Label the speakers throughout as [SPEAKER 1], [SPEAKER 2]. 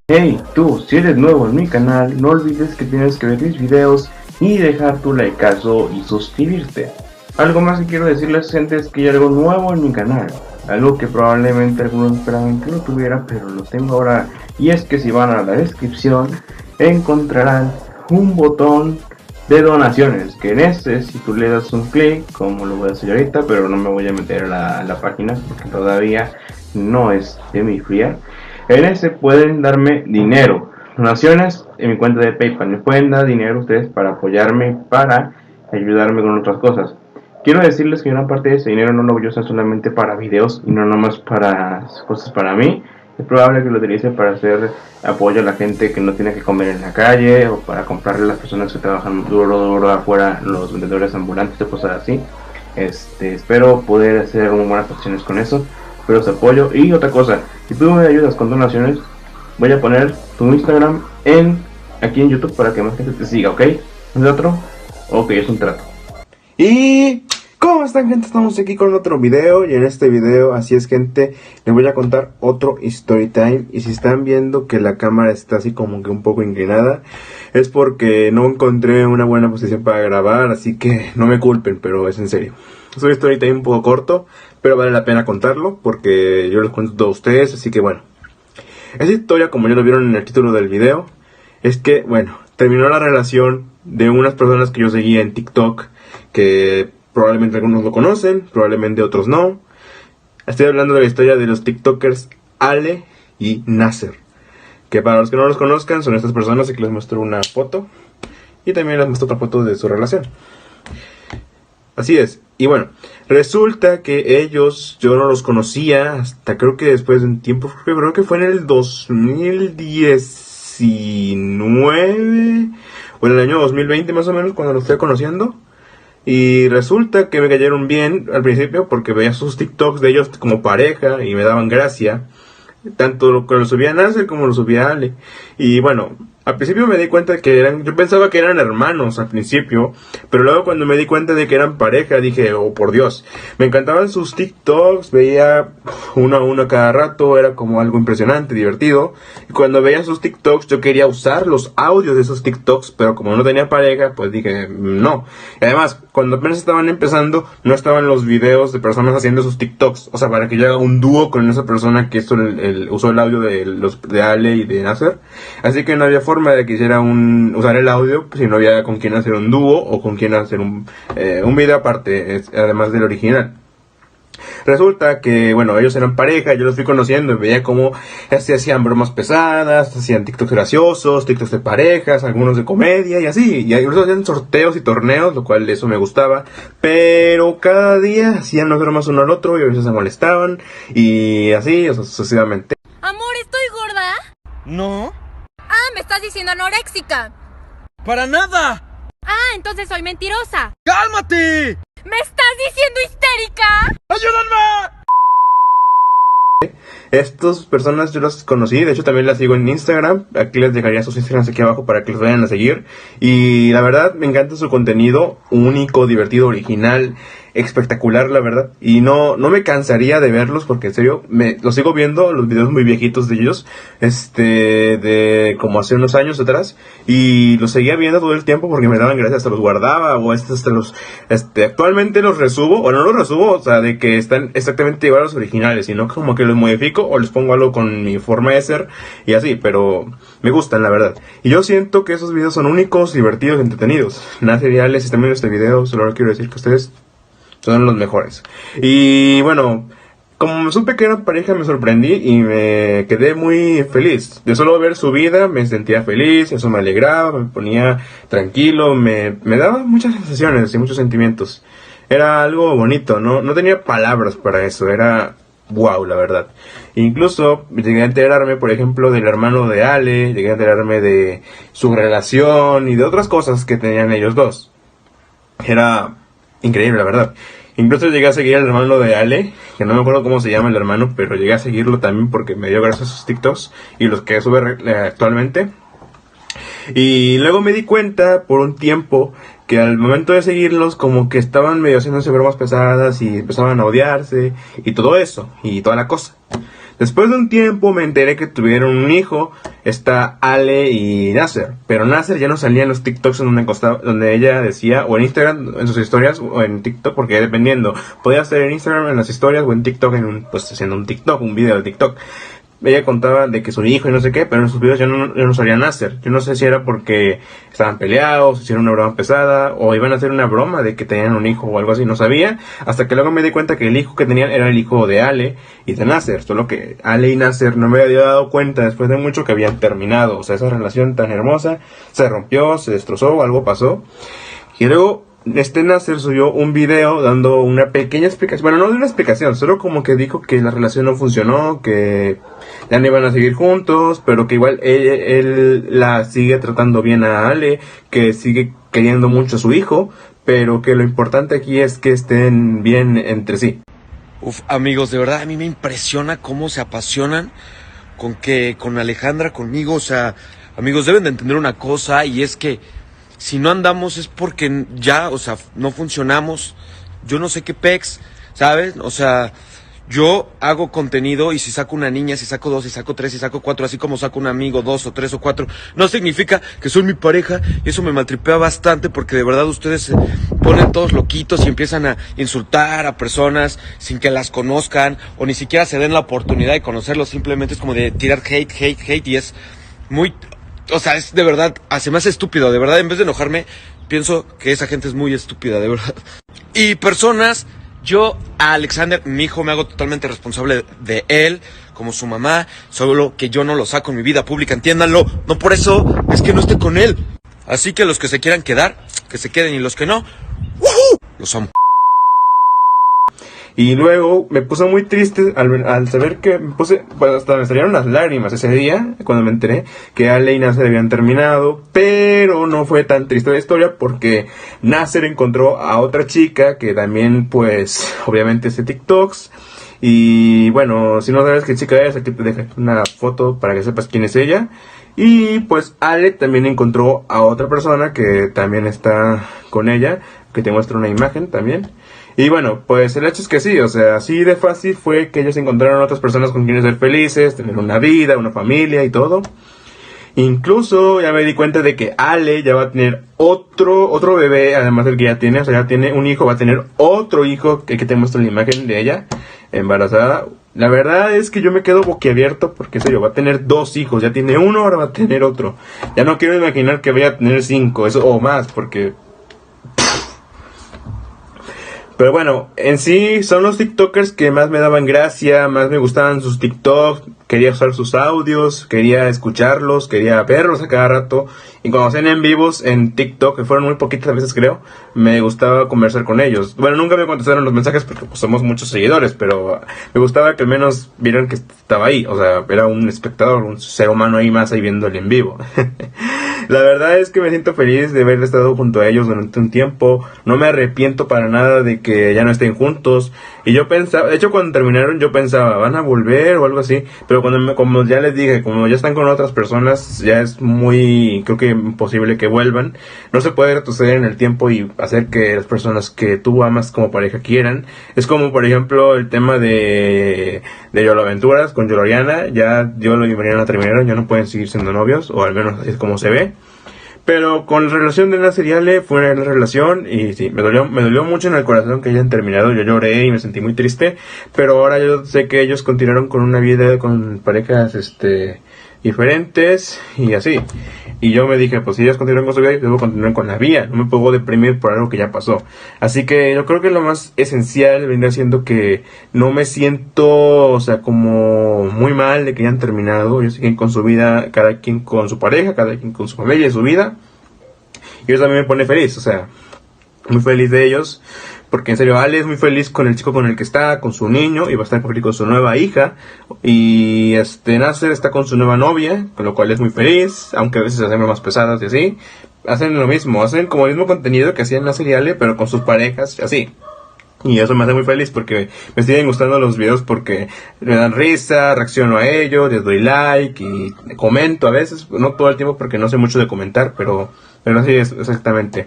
[SPEAKER 1] Hey, tú, si eres nuevo en mi canal, no olvides que tienes que ver mis videos y dejar tu likeazo y suscribirte. Algo más que quiero decirles, gente, es que hay algo nuevo en mi canal. Algo que probablemente algunos esperaban que no tuviera, pero lo tengo ahora. Y es que si van a la descripción, encontrarán un botón de donaciones. Que en este, si tú le das un clic, como lo voy a hacer ahorita, pero no me voy a meter a la página porque todavía no es de mi friar. En ese pueden darme dinero, donaciones en mi cuenta de PayPal. Me pueden dar dinero ustedes para apoyarme, para ayudarme con otras cosas. Quiero decirles que una parte de ese dinero no lo voy a usar solamente para videos y no nomás para cosas para mí. Es probable que lo utilice para hacer apoyo a la gente que no tiene que comer en la calle, o para comprarle a las personas que trabajan duro afuera, los vendedores ambulantes o cosas así. Espero poder hacer muy buenas acciones con eso. Pero os apoyo. Y otra cosa, si tú me ayudas con donaciones, voy a poner tu Instagram aquí en YouTube para que más gente te siga, ¿ok? ¿Es otro? Ok, es un trato.
[SPEAKER 2] Y ¿cómo están, gente? Estamos aquí con otro video. Y en este video, así es, gente, les voy a contar otro story time. Y si están viendo que la cámara está así como que un poco inclinada, es porque no encontré una buena posición para grabar. Así que no me culpen, pero es en serio. Es un story time un poco corto, pero vale la pena contarlo porque yo les cuento todo a ustedes. Así que bueno, esa historia, como ya lo vieron en el título del video, es que, bueno, terminó la relación de unas personas que yo seguía en TikTok, que probablemente algunos lo conocen, probablemente otros no. Estoy hablando de la historia de los TikTokers Ale y Nasser, que para los que no los conozcan son estas personas. Aquí les muestro una foto y también les muestro otra foto de su relación. Así es. Y bueno, resulta que ellos, yo no los conocía hasta creo que después de un tiempo, creo que fue en el 2019 o en el año 2020 más o menos, cuando los estoy conociendo. Y resulta que me cayeron bien al principio porque veía sus TikToks de ellos como pareja y me daban gracia, tanto lo que lo subía Nasser como lo subía Ale. Y bueno, al principio me di cuenta que yo pensaba que eran hermanos al principio, pero luego cuando me di cuenta de que eran pareja dije, oh por Dios, me encantaban sus TikToks, veía uno a uno cada rato, era como algo impresionante, divertido. Y cuando veía sus TikToks yo quería usar los audios de esos TikToks, pero como no tenía pareja, pues dije, no. Y además, cuando apenas estaban empezando, no estaban los videos de personas haciendo sus TikToks, o sea, para que yo haga un dúo con esa persona que usó el audio de Ale y de Nasser. Así que no había forma de que hiciera usar el audio si no había con quién hacer un dúo o con quién hacer un video aparte, además del original. Resulta que, bueno, ellos eran pareja, yo los fui conociendo y veía cómo se hacían bromas pesadas, hacían TikToks graciosos, TikToks de parejas, algunos de comedia y así. Y incluso hacían sorteos y torneos, lo cual eso me gustaba. Pero cada día hacían las bromas uno al otro y a veces se molestaban y así, o sea, sucesivamente.
[SPEAKER 3] Amor, ¿estoy gorda?
[SPEAKER 4] No,
[SPEAKER 3] Ah, me estás diciendo anoréxica.
[SPEAKER 4] para nada.
[SPEAKER 3] Ah, entonces soy mentirosa.
[SPEAKER 4] ¡Cálmate!
[SPEAKER 3] ¿Me estás diciendo histérica?
[SPEAKER 4] ¡Ayúdame!
[SPEAKER 2] Estas personas yo las conocí, de hecho también las sigo en Instagram. Aquí les dejaría sus Instagrams aquí abajo para que los vayan a seguir. Y la verdad me encanta su contenido, único, divertido, original, espectacular, la verdad. Y no me cansaría de verlos porque en serio los sigo viendo, los videos muy viejitos de ellos, de como hace unos años atrás, y los seguía viendo todo el tiempo porque me daban gracias, hasta los guardaba, o actualmente los resubo, o no los resubo, o sea, de que están exactamente igual a los originales, sino como que los modifico o les pongo algo con mi forma de ser y así, pero me gustan, la verdad. Y yo siento que esos videos son únicos, divertidos, entretenidos. Nasser y Ale, si están viendo este video, solo quiero decir que ustedes son los mejores. Y bueno, como me supe que eran pareja, me sorprendí y me quedé muy feliz. De solo ver su vida me sentía feliz, eso me alegraba, me ponía tranquilo, me daba muchas sensaciones y muchos sentimientos. Era algo bonito, no tenía palabras para eso, era wow, la verdad. Incluso llegué a enterarme, por ejemplo, del hermano de Ale, llegué a enterarme de su relación y de otras cosas que tenían ellos dos. Era increíble, la verdad. Incluso llegué a seguir al hermano de Ale, que no me acuerdo cómo se llama el hermano, pero llegué a seguirlo también porque me dio gracias a sus TikToks y los que sube actualmente. Y luego me di cuenta por un tiempo que al momento de seguirlos como que estaban medio haciéndose bromas pesadas y empezaban a odiarse y todo eso y toda la cosa. Después de un tiempo me enteré que tuvieron un hijo, está Ale y Nasser. Pero Nasser ya no salía en los TikToks donde ella decía, o en Instagram, en sus historias, o en TikTok, porque dependiendo, podía ser en Instagram en las historias o en TikTok, pues haciendo un TikTok, un video de TikTok. Ella contaba de que su hijo y no sé qué, pero en sus videos ya no salía Nasser. Yo no sé si era porque estaban peleados, si era una broma pesada, o iban a hacer una broma de que tenían un hijo o algo así, no sabía. Hasta que luego me di cuenta que el hijo que tenían era el hijo de Ale y de Nasser. Solo que Ale y Nasser no me había dado cuenta después de mucho que habían terminado. O sea, esa relación tan hermosa se rompió, se destrozó, algo pasó. Y luego Nasser subió un video dando una pequeña explicación, bueno, no de una explicación, solo como que dijo que la relación no funcionó, que ya no iban a seguir juntos, pero que igual él la sigue tratando bien a Ale, que sigue queriendo mucho a su hijo, pero que lo importante aquí es que estén bien entre sí.
[SPEAKER 4] Uf, amigos, de verdad a mí me impresiona cómo se apasionan con Alejandra, conmigo. O sea, amigos, deben de entender una cosa, y es que si no andamos es porque ya, o sea, no funcionamos. Yo no sé qué pex, ¿sabes? O sea, yo hago contenido, y si saco una niña, si saco 2, si saco 3, si saco 4, así como saco un amigo 2 o 3 o 4, no significa que soy mi pareja. Y eso me maltripea bastante, porque de verdad ustedes se ponen todos loquitos y empiezan a insultar a personas sin que las conozcan, o ni siquiera se den la oportunidad de conocerlos. Simplemente es como de tirar hate, y es muy... O sea, es de verdad, se me hace estúpido, de verdad. En vez de enojarme, pienso que esa gente es muy estúpida, de verdad. Y personas, yo a Alexander, mi hijo, me hago totalmente responsable de él, como su mamá, solo que yo no lo saco en mi vida pública, entiéndanlo. No por eso es que no esté con él. Así que los que se quieran quedar, que se queden, y los que no, ¡woohoo!, los amo.
[SPEAKER 2] Y luego me puse muy triste al saber que pues hasta me salieron las lágrimas ese día, cuando me enteré que Ale y Nasser habían terminado. Pero no fue tan triste la historia, porque Nasser encontró a otra chica que también, pues, obviamente hace TikToks. Y bueno, si no sabes qué chica es, aquí te dejo una foto para que sepas quién es ella. Y pues Ale también encontró a otra persona que también está con ella, que te muestra una imagen también. Y bueno, pues el hecho es que sí, o sea, así de fácil fue que ellos encontraron otras personas con quienes ser felices, tener una vida, una familia y todo. Incluso ya me di cuenta de que Ale ya va a tener otro bebé, además del que ya tiene. O sea, ya tiene un hijo, va a tener otro hijo, que te muestra la imagen de ella embarazada. La verdad es que yo me quedo boquiabierto, porque en serio, va a tener 2 hijos, ya tiene uno, ahora va a tener otro. Ya no quiero imaginar que vaya a tener 5, eso o más, porque... Pero bueno, en sí son los TikTokers que más me daban gracia, más me gustaban sus TikToks, quería usar sus audios, quería escucharlos, quería verlos a cada rato. Y cuando hacían en vivos en TikTok, que fueron muy poquitas veces creo, me gustaba conversar con ellos. Bueno, nunca me contestaron los mensajes porque pues somos muchos seguidores, pero me gustaba que al menos vieran que estaba ahí. O sea, era un espectador, un ser humano ahí más ahí viéndole en vivo. La verdad es que me siento feliz de haber estado junto a ellos durante un tiempo. No me arrepiento para nada de que ya no estén juntos. Y yo pensaba, de hecho cuando terminaron yo pensaba, ¿van a volver o algo así? Pero como ya les dije, como ya están con otras personas, ya es muy, creo que imposible que vuelvan. No se puede retroceder en el tiempo y hacer que las personas que tú amas como pareja quieran. Es como por ejemplo el tema de Yolo Aventuras con Yoloriana. Ya Yolo y Mariana terminaron, ya no pueden seguir siendo novios, o al menos así es como se ve. Pero con la relación de Nasser y Ale fue una relación, y sí, me dolió mucho en el corazón que hayan terminado. Yo lloré y me sentí muy triste, pero ahora yo sé que ellos continuaron con una vida con parejas diferentes y así. Y yo me dije, pues si ellos continúan con su vida, yo debo continuar con la mía. No me puedo deprimir por algo que ya pasó. Así que yo creo que lo más esencial vendría siendo que no me siento, o sea, como muy mal de que hayan terminado. Ellos siguen con su vida, cada quien con su pareja, cada quien con su familia y su vida. Y eso también me pone feliz, o sea, muy feliz de ellos. Porque en serio, Ale es muy feliz con el chico con el que está, con su niño, y va a estar feliz con su nueva hija. Y Nasser está con su nueva novia, con lo cual es muy feliz, aunque a veces se hacen más pesadas y así. Hacen lo mismo, hacen como el mismo contenido que hacían Nasser y Ale, pero con sus parejas, así. Y eso me hace muy feliz porque me siguen gustando los videos, porque me dan risa, reacciono a ellos, les doy like y comento a veces, no todo el tiempo porque no sé mucho de comentar, pero así es exactamente.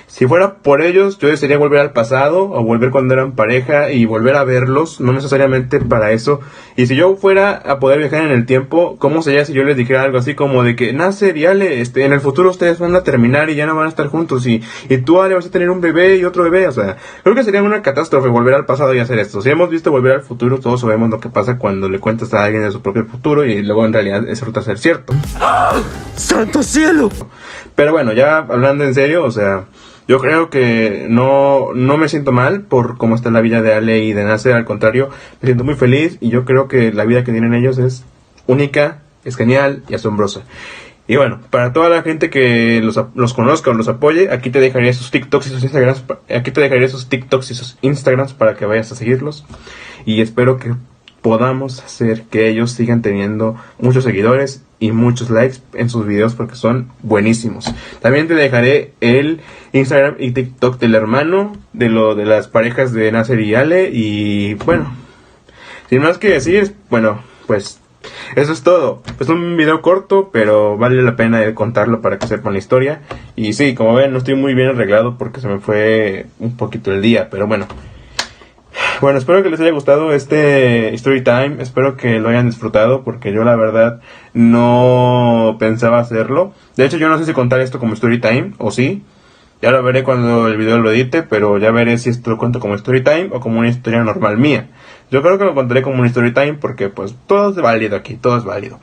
[SPEAKER 2] Si fuera por ellos, yo desearía volver al pasado o volver cuando eran pareja y volver a verlos, no necesariamente para eso. Y si yo fuera a poder viajar en el tiempo, ¿cómo sería si yo les dijera algo así como de que Nasser y Ale, en el futuro ustedes van a terminar y ya no van a estar juntos y tú, Ale, vas a tener un bebé y otro bebé? O sea, creo que sería una catástrofe volver al pasado y hacer esto. Si hemos visto Volver al Futuro, todos sabemos lo que pasa cuando le cuentas a alguien de su propio futuro y luego en realidad eso resulta ser cierto.
[SPEAKER 4] ¡Ah! ¡Santo cielo!
[SPEAKER 2] Pero bueno, ya hablando en serio, o sea, yo creo que no me siento mal por cómo está la vida de Ale y de Nasser. Al contrario, me siento muy feliz y yo creo que la vida que tienen ellos es única, es genial y asombrosa. Y bueno, para toda la gente que los conozca o los apoye, aquí te dejaré sus TikToks y sus Instagrams, para que vayas a seguirlos. Y espero que podamos hacer que ellos sigan teniendo muchos seguidores y muchos likes en sus videos porque son buenísimos. También te dejaré el Instagram y TikTok del hermano de las parejas de Nasser y Ale. Y bueno, sin más que decir, bueno, pues eso es todo. Es un video corto, pero vale la pena contarlo para que sepan la historia. Y sí, como ven, no estoy muy bien arreglado porque se me fue un poquito el día, pero bueno. Bueno, espero que les haya gustado este story time, espero que lo hayan disfrutado porque yo la verdad no pensaba hacerlo. De hecho, yo no sé si contar esto como story time o sí. Ya lo veré cuando el video lo edite, pero ya veré si esto lo cuento como story time o como una historia normal mía. Yo creo que lo contaré como un story time porque pues todo es válido aquí, todo es válido.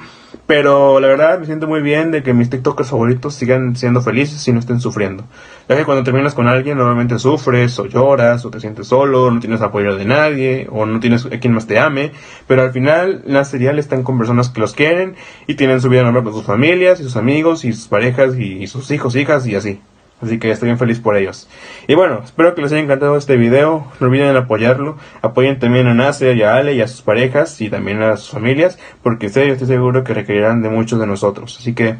[SPEAKER 2] Pero la verdad me siento muy bien de que mis TikTokers favoritos sigan siendo felices y no estén sufriendo. Ya que cuando terminas con alguien normalmente sufres o lloras o te sientes solo, no tienes apoyo de nadie o no tienes a quien más te ame. Pero al final las seriales están con personas que los quieren y tienen su vida normal con sus familias y sus amigos y sus parejas y sus hijos, hijas y así. Así que estoy bien feliz por ellos. Y bueno, espero que les haya encantado este video. No olviden apoyarlo. Apoyen también a Nasser y a Ale y a sus parejas y también a sus familias, porque en serio estoy seguro que requerirán de muchos de nosotros. Así que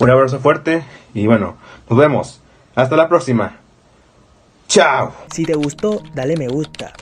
[SPEAKER 2] un abrazo fuerte y bueno, nos vemos. Hasta la próxima. Chao.
[SPEAKER 5] Si te gustó, dale me gusta.